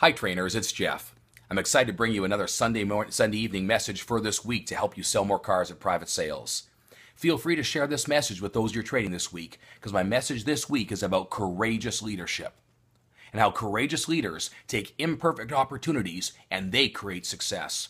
Hi trainers, it's Jeff. I'm excited to bring you another Sunday evening message for this week to help you sell more cars at private sales. Feel free to share this message with those you're trading this week, because my message this week is about courageous leadership and how courageous leaders take imperfect opportunities and they create success.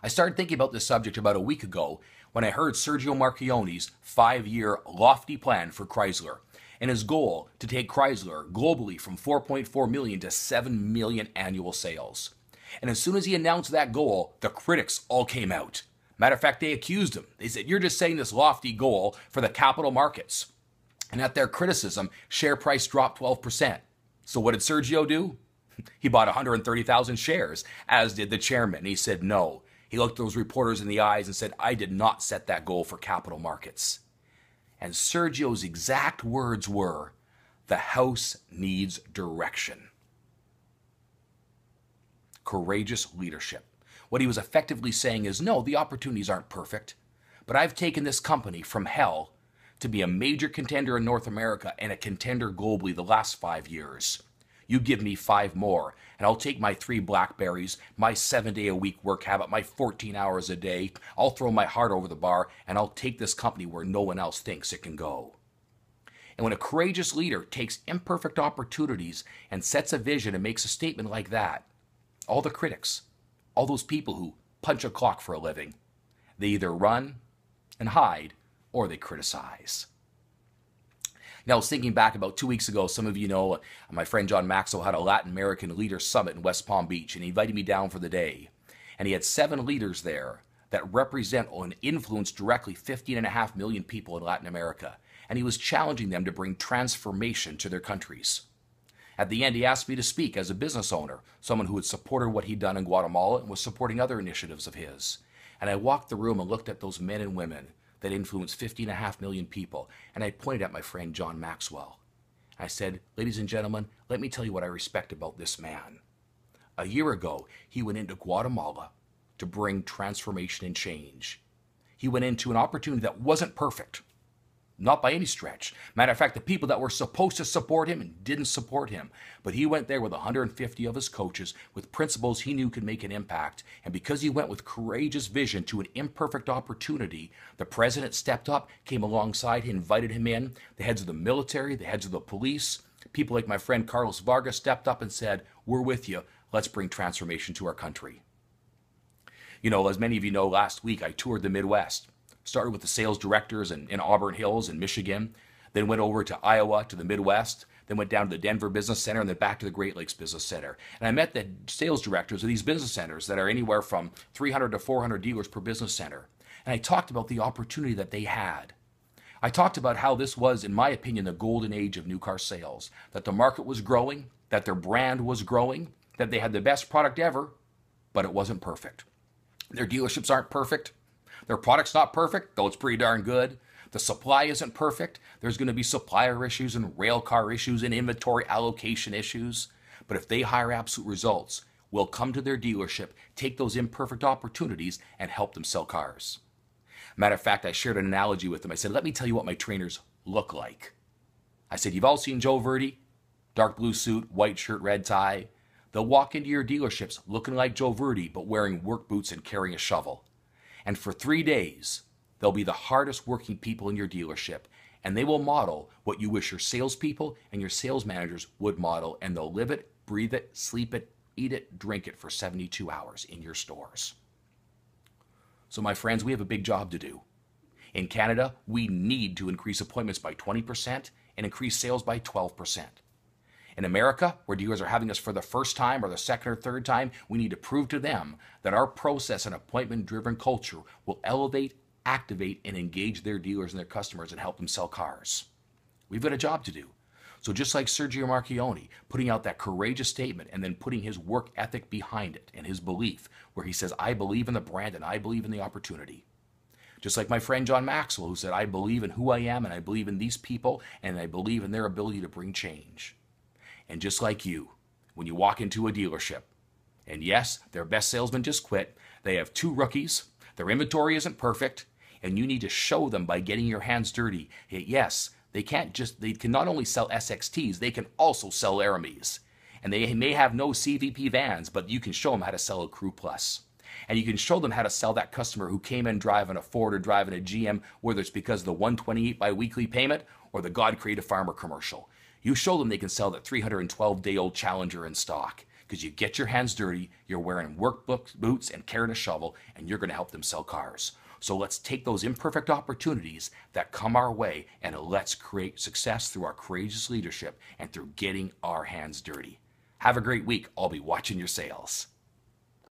I started thinking about this subject about a week ago when I heard Sergio Marchionne's 5-year lofty plan for Chrysler and his goal to take Chrysler globally from 4.4 million to 7 million annual sales. And as soon as he announced that goal, the critics all came out. Matter of fact, they accused him. They said, "You're just saying this lofty goal for the capital markets." And at their criticism, share price dropped 12%. So what did Sergio do? He bought 130,000 shares, as did the chairman. He said no. He looked those reporters in the eyes and said, "I did not set that goal for capital markets." And Sergio's exact words were, "The house needs direction." Courageous leadership. What he was effectively saying is, no, the opportunities aren't perfect, but I've taken this company from hell to be a major contender in North America and a contender globally the last 5 years. You give me 5 more, and I'll take my 3 Blackberries, my 7-day-a-week work habit, my 14 hours a day. I'll throw my heart over the bar, and I'll take this company where no one else thinks it can go. And when a courageous leader takes imperfect opportunities and sets a vision and makes a statement like that, all the critics, all those people who punch a clock for a living, they either run and hide or they criticize. Now, I was thinking back about 2 weeks ago, some of you know my friend John Maxwell had a Latin American Leader Summit in West Palm Beach, and he invited me down for the day. And he had 7 leaders there that represent and influence directly 15.5 million people in Latin America. And he was challenging them to bring transformation to their countries. At the end, he asked me to speak as a business owner, someone who had supported what he'd done in Guatemala and was supporting other initiatives of his. And I walked the room and looked at those men and women that influenced 15.5 million people, and I pointed at my friend John Maxwell. I said, "Ladies and gentlemen, let me tell you what I respect about this man." A year ago, he went into Guatemala to bring transformation and change. He went into an opportunity that wasn't perfect, not by any stretch. Matter of fact, the people that were supposed to support him didn't support him. But he went there with 150 of his coaches, with principles he knew could make an impact. And because he went with courageous vision to an imperfect opportunity, the president stepped up, came alongside, he invited him in. The heads of the military, the heads of the police, people like my friend Carlos Vargas stepped up and said, "We're with you. Let's bring transformation to our country." You know, as many of you know, last week I toured the Midwest. Started with the sales directors in Auburn Hills in Michigan, then went over to Iowa to the Midwest, then went down to the Denver Business Center, and then back to the Great Lakes Business Center. And I met the sales directors of these business centers that are anywhere from 300 to 400 dealers per business center. And I talked about the opportunity that they had. I talked about how this was, in my opinion, the golden age of new car sales, that the market was growing, that their brand was growing, that they had the best product ever, but it wasn't perfect. Their dealerships aren't perfect. Their product's not perfect, though it's pretty darn good. The supply isn't perfect. There's going to be supplier issues and rail car issues and inventory allocation issues. But if they hire absolute results, we'll come to their dealership, take those imperfect opportunities, and help them sell cars. Matter of fact, I shared an analogy with them. I said, "Let me tell you what my trainers look like." I said, "You've all seen Joe Verdi, dark blue suit, white shirt, red tie. They'll walk into your dealerships looking like Joe Verdi, but wearing work boots and carrying a shovel. And for 3 days, they'll be the hardest working people in your dealership, and they will model what you wish your salespeople and your sales managers would model, and they'll live it, breathe it, sleep it, eat it, drink it for 72 hours in your stores." So my friends, we have a big job to do. In Canada, we need to increase appointments by 20% and increase sales by 12%. In America, where dealers are having us for the first time or the second or third time, we need to prove to them that our process and appointment-driven culture will elevate, activate, and engage their dealers and their customers and help them sell cars. We've got a job to do. So just like Sergio Marchionne, putting out that courageous statement and then putting his work ethic behind it and his belief, where he says, "I believe in the brand and I believe in the opportunity." Just like my friend John Maxwell, who said, "I believe in who I am and I believe in these people and I believe in their ability to bring change." And just like you, when you walk into a dealership, and yes, their best salesman just quit, they have 2 rookies, their inventory isn't perfect, and you need to show them by getting your hands dirty. Yes, they can not only sell SXTs, they can also sell Aramis. and they may have no CVP vans, but you can show them how to sell a Crew Plus. And you can show them how to sell that customer who came in driving a Ford or driving a GM, whether it's because of the 128 bi-weekly payment or the God Created Farmer commercial. You show them they can sell that 312-day-old Challenger in stock, because you get your hands dirty, you're wearing work boots and carrying a shovel, and you're going to help them sell cars. So let's take those imperfect opportunities that come our way, and let's create success through our courageous leadership and through getting our hands dirty. Have a great week. I'll be watching your sales.